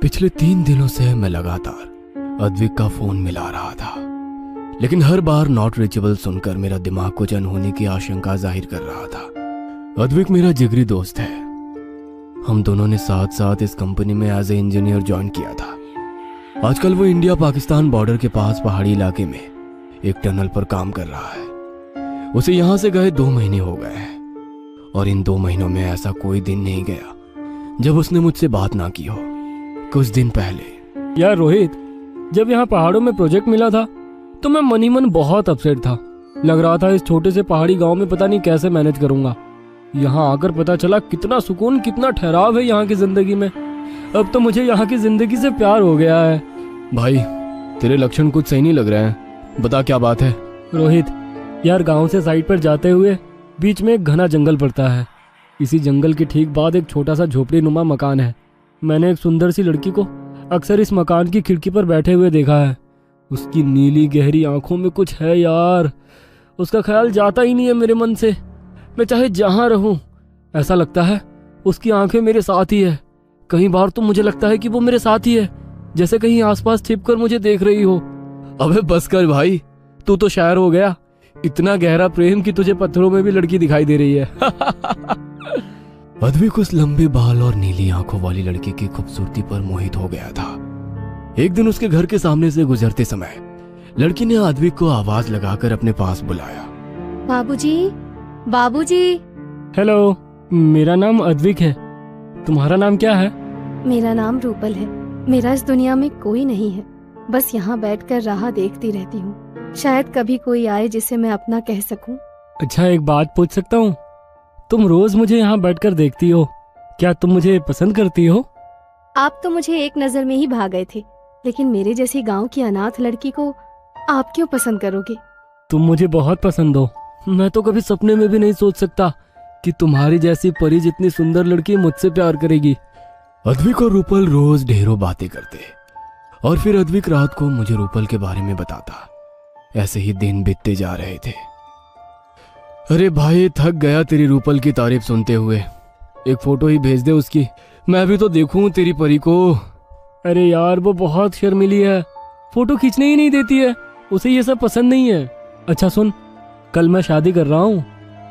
पिछले 3 दिनों से मैं लगातार अद्विक का फोन मिला रहा था, लेकिन हर बार नॉट रीचेबल सुनकर मेरा दिमाग कुछ अनहोनी की आशंका जाहिर कर रहा था। अद्विक मेरा जिगरी दोस्त है। हम दोनों ने साथ साथ इस कंपनी में एज ए इंजीनियर ज्वाइन किया था। आजकल वो इंडिया पाकिस्तान बॉर्डर के पास पहाड़ी इलाके में एक टनल पर काम कर रहा है। उसे यहां से गए 2 महीने हो गए हैं और इन 2 महीनों में ऐसा कोई दिन नहीं गया जब उसने मुझसे बात ना की हो। कुछ दिन पहले यार रोहित, जब यहाँ पहाड़ों में प्रोजेक्ट मिला था तो मैं मन ही मन बहुत अपसेट था। लग रहा था इस छोटे से पहाड़ी गांव में पता नहीं कैसे मैनेज करूंगा। यहाँ आकर पता चला कितना सुकून, कितना ठहराव है यहाँ की जिंदगी में। अब तो मुझे यहाँ की जिंदगी से प्यार हो गया है। भाई, तेरे लक्षण कुछ सही नहीं लग रहे हैं, बता क्या बात है। रोहित यार, गांव से साइड पर जाते हुए बीच में एक घना जंगल पड़ता है। इसी जंगल के ठीक बाद एक छोटा सा झोपड़ी नुमा मकान है। मैंने एक सुंदर सी लड़की को अक्सर इस मकान की खिड़की पर बैठे हुए देखा है। उसकी नीली गहरी आंखों में कुछ है यार, उसका ख्याल जाता ही नहीं है मेरे मन से। मैं चाहे जहां रहूं ऐसा लगता है उसकी आंखें मेरे साथ ही है। कई बार तो मुझे लगता है कि वो मेरे साथ ही है, जैसे कहीं आसपास छिपकर मुझे देख रही हो। अबे बस कर भाई, तू तो शायर हो गया। इतना गहरा प्रेम कि तुझे पत्थरों में भी लड़की दिखाई दे रही है। अद्विक उस लंबे बाल और नीली आंखों वाली लड़की की खूबसूरती पर मोहित हो गया था। एक दिन उसके घर के सामने से गुजरते समय लड़की ने अद्विक को आवाज लगाकर अपने पास बुलाया। बाबूजी, बाबूजी। हेलो, मेरा नाम अद्विक है। तुम्हारा नाम क्या है? मेरा नाम रूपल है। मेरा इस दुनिया में कोई नहीं है, बस यहाँ बैठकर राह देखती रहती हूँ। शायद कभी कोई आए जिसे मैं अपना कह सकूं। अच्छा, एक बात पूछ सकता हूँ? तुम रोज मुझे यहाँ बैठकर देखती हो, क्या तुम मुझे पसंद करती हो? आप तो मुझे एक नजर में ही भाग गए थे, लेकिन मेरे जैसी गांव की अनाथ लड़की को आप क्यों पसंद करोगे? तुम मुझे बहुत पसंद हो। मैं तो कभी सपने में भी नहीं सोच सकता कि तुम्हारी जैसी परी जितनी सुंदर लड़की मुझसे प्यार करेगी। अद्विक और रूपल रोज ढेरों बातें करते और फिर अद्विक रात को मुझे रूपल के बारे में बताता। ऐसे ही दिन बीतते जा रहे थे। अरे भाई, थक गया तेरी रूपल की तारीफ सुनते हुए। एक फोटो ही भेज दे उसकी, मैं भी तो देखूं तेरी परी को। अरे यार, वो बहुत शर्मीली है, फोटो खींचने ही नहीं देती है। उसे ये सब पसंद नहीं है। अच्छा सुन, कल मैं शादी कर रहा हूँ।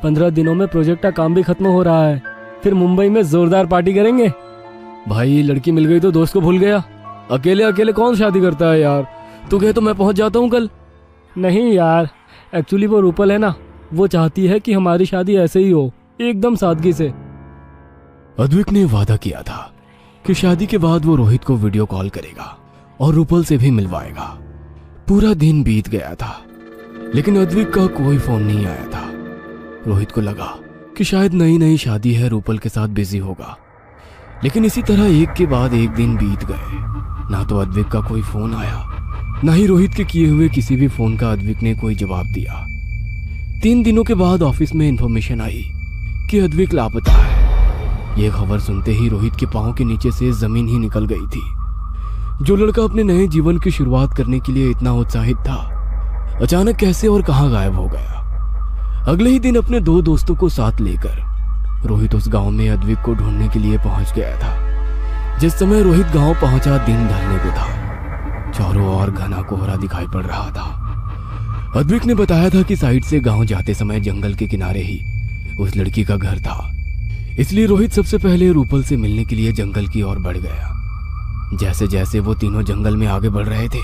15 दिनों में प्रोजेक्ट का काम भी खत्म हो रहा है। फिर मुंबई में जोरदार पार्टी करेंगे। भाई, लड़की मिल गई तो दोस्त को भूल गया। अकेले अकेले कौन शादी करता है यार। तू कहे तो मैं पहुंच जाता हूँ कल। नहीं यार, एक्चुअली वो रूपल है ना, वो चाहती है कि हमारी शादी ऐसे ही हो, एकदम सादगी से। अद्विक ने वादा किया था कि शादी के बाद वो रोहित को वीडियो कॉल करेगा और रूपल से भी मिलवाएगा। पूरा दिन बीत गया था, लेकिन अद्विक का कोई फोन नहीं आया था। रोहित को लगा कि शायद नई नई शादी है, रूपल के साथ बिजी होगा। लेकिन इसी तरह एक के बाद एक दिन बीत गए। ना तो अद्विक का कोई फोन आया, ना ही रोहित के किए हुए किसी भी फोन का अद्विक ने कोई जवाब दिया। 3 दिनों के बाद ऑफिस में इंफॉर्मेशन आई कि अद्विक लापता है। यह खबर सुनते ही रोहित के पांव के नीचे से जमीन ही निकल गई थी। जो लड़का अपने नए जीवन की शुरुआत करने के लिए इतना उत्साहित था, अचानक कैसे और कहां गायब हो गया। अगले ही दिन अपने 2 दोस्तों को साथ लेकर रोहित उस गांव में अद्विक को ढूंढने के लिए पहुंच गया था। जिस समय रोहित गांव पहुंचा, दिन ढलने को था। चारों ओर घना कोहरा दिखाई पड़ रहा था। अद्विक ने बताया था कि साइड से गांव जाते समय जंगल के किनारे ही उस लड़की का घर था। इसलिए रोहित सबसे पहले रूपल से मिलने के लिए जंगल की ओर बढ़ गया। जैसे जैसे वो तीनों जंगल में आगे बढ़ रहे थे,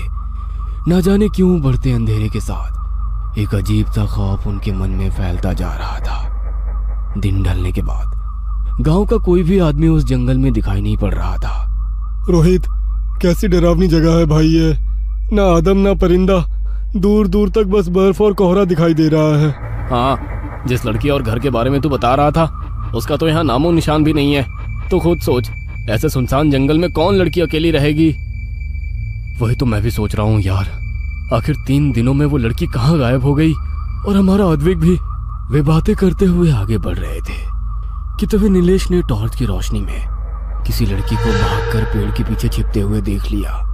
ना जाने क्यों बढ़ते अंधेरे के साथ एक अजीब सा खौफ उनके मन में फैलता जा रहा था। दिन ढलने के बाद गांव का कोई भी आदमी उस जंगल में दिखाई नहीं पड़ रहा था। रोहित, कैसी डरावनी जगह है भाई ये। ना आदम ना परिंदा, दूर दूर तक बस बर्फ और कोहरा दिखाई दे रहा है। हाँ, जिस लड़की और घर के बारे में तू बता रहा था, उसका तो यहाँ नामो निशान भी नहीं है। तो खुद सोच, ऐसे सुनसान जंगल में कौन लड़की अकेली रहेगी। वही तो मैं भी सोच रहा हूँ यार। आखिर 3 दिनों में वो लड़की कहाँ गायब हो गई, और हमारा अद्विक भी। वे बातें करते हुए आगे बढ़ रहे थे कि तभी नीलेश ने टॉर्च की रोशनी में किसी लड़की को भागकर पेड़ के पीछे छिपते हुए देख लिया।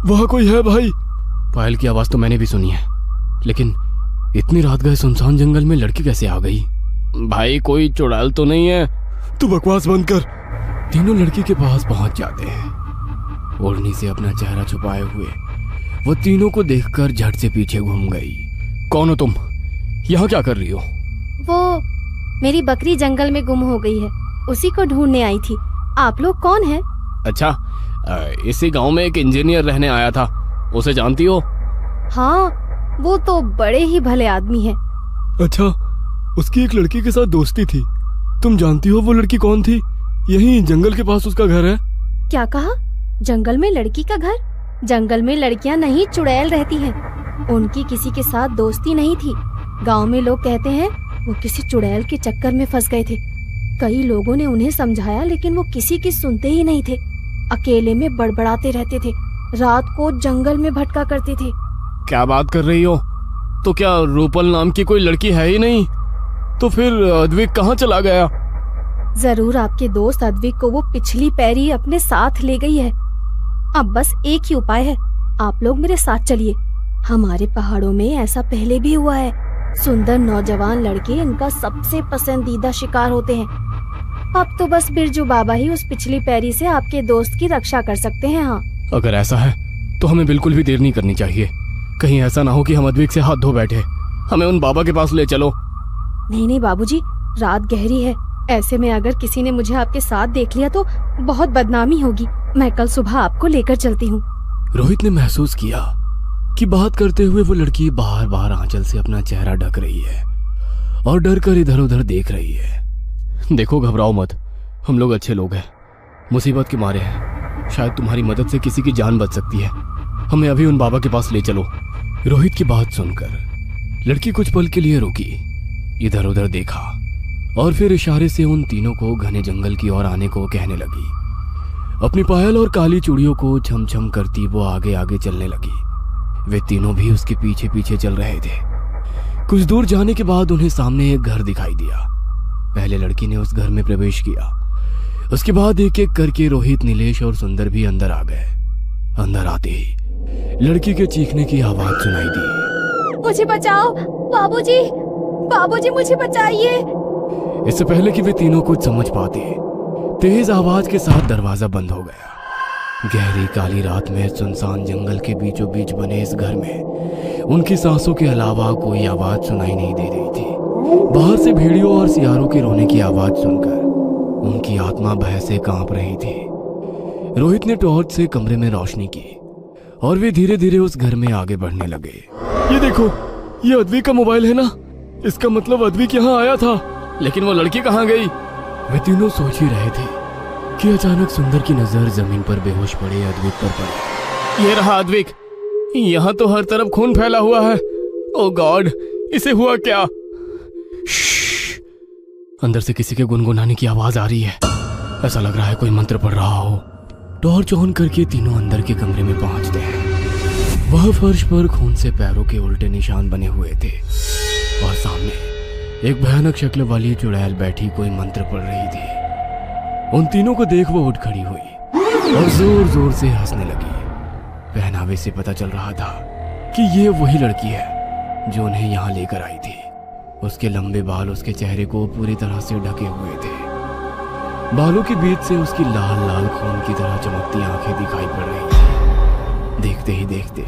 वहाँ कोई है भाई? पायल की आवाज तो मैंने भी सुनी है, लेकिन इतनी रात गए सुनसान जंगल में लड़की कैसे आ गई? भाई, कोई चुड़ैल तो नहीं है? तू बकवास बंद कर। तीनों लड़की के पास पहुंच जाते हैं। ओढ़नी से अपना चेहरा छुपाए हुए वो तीनों को देखकर झट से पीछे घूम गई। कौन हो तुम? यहाँ क्या कर रही हो? वो मेरी बकरी जंगल में गुम हो गई है, उसी को ढूंढने आई थी। आप लोग कौन हैं? अच्छा, इसी गांव में एक इंजीनियर रहने आया था, उसे जानती हो? हाँ, वो तो बड़े ही भले आदमी हैं। अच्छा, उसकी एक लड़की के साथ दोस्ती थी। तुम जानती हो वो लड़की कौन थी? यहीं जंगल के पास उसका घर है। क्या कहा? जंगल में लड़की का घर? जंगल में लड़कियां नहीं चुड़ैल रहती हैं। उनकी किसी के साथ दोस्ती नहीं थी। गांव में लोग कहते हैं वो किसी चुड़ैल के चक्कर में फंस गए थे। कई लोगों ने उन्हें समझाया लेकिन वो किसी की सुनते ही नहीं थे। अकेले में बड़बड़ाते रहते थे, रात को जंगल में भटका करते थे। क्या बात कर रही हो? तो क्या रूपल नाम की कोई लड़की है ही नहीं? तो फिर अद्विक कहाँ चला गया? जरूर आपके दोस्त अद्विक को वो पिछली पैरी अपने साथ ले गई है। अब बस एक ही उपाय है, आप लोग मेरे साथ चलिए। हमारे पहाड़ों में ऐसा पहले भी हुआ है। सुंदर नौजवान लड़के इनका सबसे पसंदीदा शिकार होते हैं। अब तो बस बिरजू बाबा ही उस पिछली पैरी से आपके दोस्त की रक्षा कर सकते हैं। हाँ, अगर ऐसा है तो हमें बिल्कुल भी देर नहीं करनी चाहिए। कहीं ऐसा ना हो कि हम अद्विक से हाथ धो बैठे। हमें उन बाबा के पास ले चलो। नहीं नहीं बाबूजी, रात गहरी है। ऐसे में अगर किसी ने मुझे आपके साथ देख लिया तो बहुत बदनामी होगी। मैं कल सुबह आपको लेकर चलती हूँ। रोहित ने महसूस किया कि बात करते हुए वो लड़की बार बार आंचल से अपना चेहरा ढक रही है और डर कर इधर उधर देख रही है। देखो, घबराओ मत, हम लोग अच्छे लोग हैं, मुसीबत के मारे हैं। शायद तुम्हारी मदद से किसी की जान बच सकती है। हमें अभी उन बाबा के पास ले चलो। रोहित की बात सुनकर लड़की कुछ पल के लिए रुकी, इधर उधर देखा और फिर इशारे से उन तीनों को घने जंगल की ओर आने को कहने लगी। अपनी पायल और काली चूड़ियों को छम छम करती वो आगे आगे चलने लगी। वे तीनों भी उसके पीछे पीछे चल रहे थे। कुछ दूर जाने के बाद उन्हें सामने एक घर दिखाई दिया। पहले लड़की ने उस घर में प्रवेश किया। उसके बाद एक एक करके रोहित, नीलेश और सुंदर भी अंदर आ गए। अंदर आते ही लड़की के चीखने की आवाज सुनाई दी। मुझे बचाओ बाबूजी, बाबूजी मुझे बचाइए। इससे पहले कि वे तीनों कुछ समझ पाते, तेज आवाज के साथ दरवाजा बंद हो गया। गहरी काली रात में सुनसान जंगल के बीचों बीच बने इस घर में उनकी सांसों के अलावा कोई आवाज सुनाई नहीं दे रही थी। बाहर से भेड़ियों और सियारों के रोने की आवाज सुनकर उनकी आत्मा भय से कांप रही थी। रोहित ने टॉर्च से कमरे में रोशनी की और वे धीरे धीरे उस घर में आगे बढ़ने लगे। ये देखो, ये अद्विक का मोबाइल है ना? इसका मतलब अद्विक यहाँ आया था। लेकिन वो लड़की कहाँ गई? वे तीनों सोच ही रहे थे कि अचानक सुंदर की नजर जमीन पर बेहोश पड़े अद्विक पर पड़ी। ये रहा अद्विक। यहाँ तो हर तरफ खून फैला हुआ है। ओ गॉड, इसे हुआ क्या? अंदर से किसी के गुनगुनाने की आवाज आ रही है। ऐसा लग रहा है कोई मंत्र पढ़ रहा हो। टॉर्च ऑन करके तीनों अंदर के कमरे में पहुंचते हैं। वह फर्श पर खून से पैरों के उल्टे निशान बने हुए थे और सामने एक भयानक शक्ल वाली चुड़ैल बैठी कोई मंत्र पढ़ रही थी। उन तीनों को देख वो उठ खड़ी हुई और जोर जोर से हंसने लगी। पहनावे से पता चल रहा था कि ये वही लड़की है जो उन्हें यहाँ लेकर आई थी। उसके लंबे बाल उसके चेहरे को पूरी तरह से ढके हुए थे। बालों के बीच से उसकी लाल लाल खून की तरह चमकती आंखें दिखाई पड़ रही थी। देखते ही देखते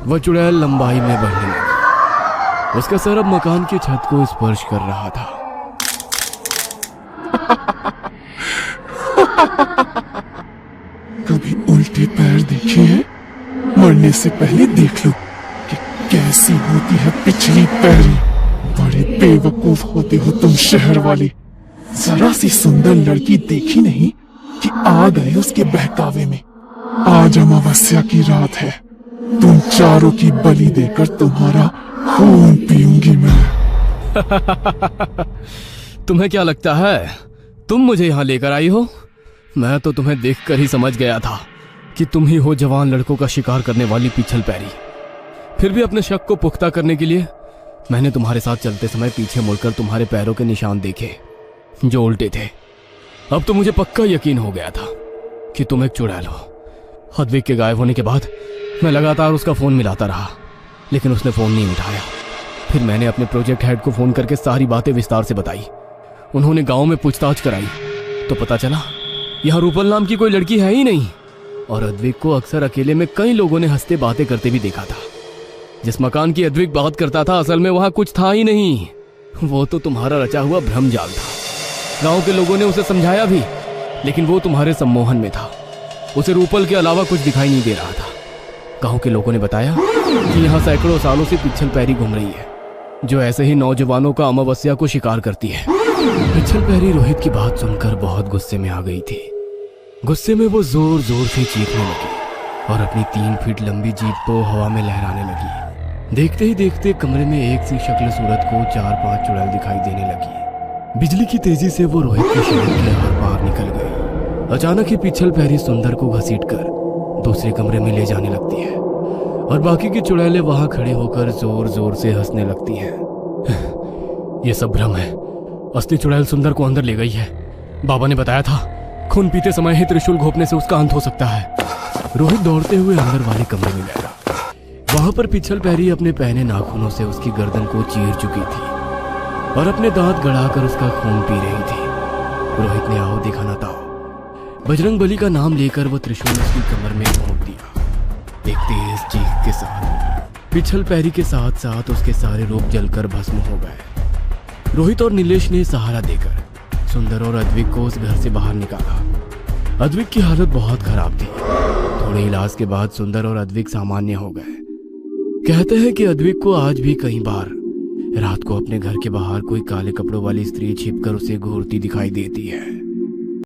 वह चुड़ैल लंबाई में बढ़ने लगी। उसका सर अब मकान की छत को स्पर्श कर रहा था। कभी उल्टे पैर देखे हैं? मरने से पहले देख लो कि कैसी होती है पिछली पैरी। बड़े बेवकूफ होते हो तुम शहर वाले। जरा सी सुंदर लड़की देखी नहीं कि आ गए उसके बहकावे में। आज अमावस्या की रात है। तुम चारों की बलि देकर तुम्हारा खून पीऊंगी मैं। तुम्हें क्या लगता है तुम मुझे यहाँ लेकर आई हो? मैं तो तुम्हें देखकर ही समझ गया था कि तुम ही हो जवान लड़कों का शिकार करने वाली पिछल पैरी। फिर भी अपने शक को पुख्ता करने के लिए मैंने तुम्हारे साथ चलते समय पीछे मुड़कर तुम्हारे पैरों के निशान देखे जो उल्टे थे। अब तो मुझे पक्का यकीन हो गया था कि तुम एक चुड़ैल हो। अद्विक के गायब होने के बाद मैं लगातार उसका फोन मिलाता रहा, लेकिन उसने फोन नहीं उठाया। फिर मैंने अपने प्रोजेक्ट हेड को फोन करके सारी बातें विस्तार से बताई। उन्होंने गांव में पूछताछ कराई तो पता चला यहाँ रूपल नाम की कोई लड़की है ही नहीं। और अद्विक को अक्सर अकेले में कई लोगों ने हंसते बातें करते भी देखा था। जिस मकान की अद्विक बात करता था असल में वहां कुछ था ही नहीं, वो तो तुम्हारा रचा हुआ भ्रम जाल था। गांव के लोगों ने उसे समझाया भी, लेकिन वो तुम्हारे सम्मोहन में था। उसे रूपल के अलावा कुछ दिखाई नहीं दे रहा था। गांव के लोगों ने बताया कि यहाँ सैकड़ों सालों से पिछल पैरी घूम रही है, जो ऐसे ही नौजवानों का अमावस्या को शिकार करती है। पिछल पैरी रोहित की बात सुनकर बहुत गुस्से में आ गई थी। गुस्से में वो जोर जोर से चीखने लगी और अपनी 3 फीट लंबी जीभ को हवा में लहराने लगी। देखते ही देखते कमरे में एक सी शक्ल सूरत को 4-5 चुड़ैल दिखाई देने लगी। बिजली की तेजी से वो रोहित के शरीर के आर पार निकल गई। अचानक ही पिछल पैरी सुंदर को घसीटकर दूसरे कमरे में ले जाने लगती है और बाकी की चुड़ैलें वहां खड़े होकर जोर जोर से हंसने लगती हैं। ये सब भ्रम है, असली चुड़ैल सुंदर को अंदर ले गई है। बाबा ने बताया था खून पीते समय ही त्रिशूल घोंपने से उसका अंत हो सकता है। रोहित दौड़ते हुए अंदर वाले कमरे में गया। वहां पर पिछल पैरी अपने पहने नाखूनों से उसकी गर्दन को चीर चुकी थी और अपने दांत गड़ाकर उसका खून पी रही थी। रोहित ने आओ देखा ना ताओ बजरंग बली का नाम लेकर वो त्रिशूल उसकी कमर में घोंप दिया। एक तेज चीख के साथ पिछल पैरी के साथ साथ उसके सारे रूप जलकर भस्म हो गए। रोहित और नीलेश ने सहारा देकर सुंदर और अद्विक को उस घर से बाहर निकाला। अद्विक की हालत बहुत खराब थी। थोड़े इलाज के बाद सुंदर और अद्विक सामान्य हो गए। कहते हैं कि अद्विक को आज भी कई बार रात को अपने घर के बाहर कोई काले कपड़ों वाली स्त्री छिपकर उसे घूरती दिखाई देती है।